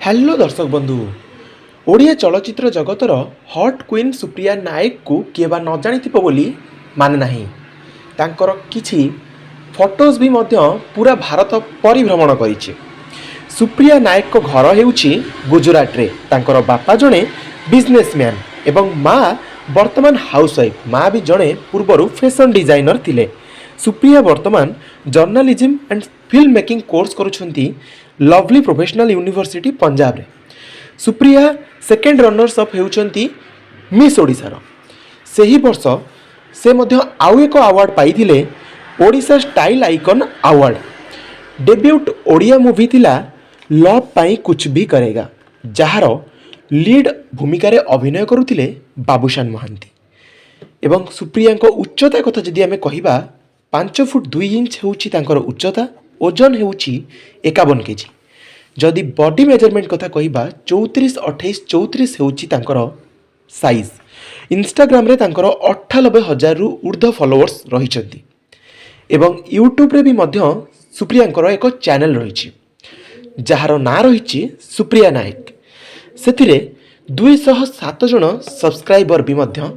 Hello दर्शक बंधु ओडिया चलचित्र जगतर हट क्वीन सुप्रिया नायक को किए बा न जानी बोली माने नाही तांकर किछि फोटोज भी मध्य पूरा भारत परिभ्रमण करिछि। सुप्रिया नायक को घर हेउछि गुजरात रे। तांकर बापा जणे बिजनेसमैन एवं माँ वर्तमान हाउसवाइफ। माँ भी जणे पूर्वर फैशन डिजाइनर थिले। सुप्रिया वर्तमान journalism and film making course करुछंती लवली प्रोफेशनल यूनिवर्सिटी पंजाब रे। सुप्रिया सेकेंड रनर्स अप हेउछंती मिस ओडिशार। सेही वर्ष से मध्य आउ एक अवार्ड पाइथिले Odisha style icon award. Debut Odia movie थिला लव पाई कुछ भी करेगा जहार लीड भूमिका रे अभिनय करुथिले बाबूशान महांती। एवं सुप्रिया उच्चता कथा जदि आमे कहिबा 5 फुट 2 इंच हेउछि तांकर उच्चता। ओजन हेउछि 51 केजी। जदि बॉडी मेजरमेंट कथा कहिबा 34 28 34 हेउछि तांकर साइज। इंस्टाग्राम रे तांकर 98,000 रु ऊर्ध्व फॉलोअर्स रहिछंती। एवं यूट्यूब रे भी मध्य सुप्रियांकर एक चैनल रहिछि जहार ना रहिछि सुप्रिया नायक। सेथिरे 207 जन सब्सक्राइबर भी मध्य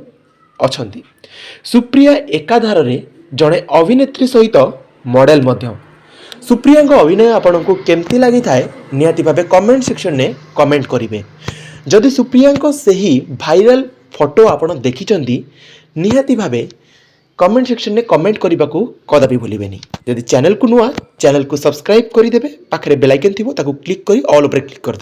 अछंती। सुप्रिया एकाधार रे जड़े अभिनेत्री सहित मॉडल मध्य। सुप्रिया अभिनय आपण को केमती लगी थाए निहाती भावे कमेंट सेक्शन ने कमेंट करेंगे। जदि सुप्रिया सही भाइराल फोटो आपण देखिचंती निहाती भावे कमेंट सेक्शन ने कमेंट करने को कदापि भूलिबेनी। जदि चैनल को नुआ चैनल को सब्सक्राइब करदेवे पाखरे बेल आइकन थिबो ताकू क्लिक करी ऑल ऊपर क्लिक कर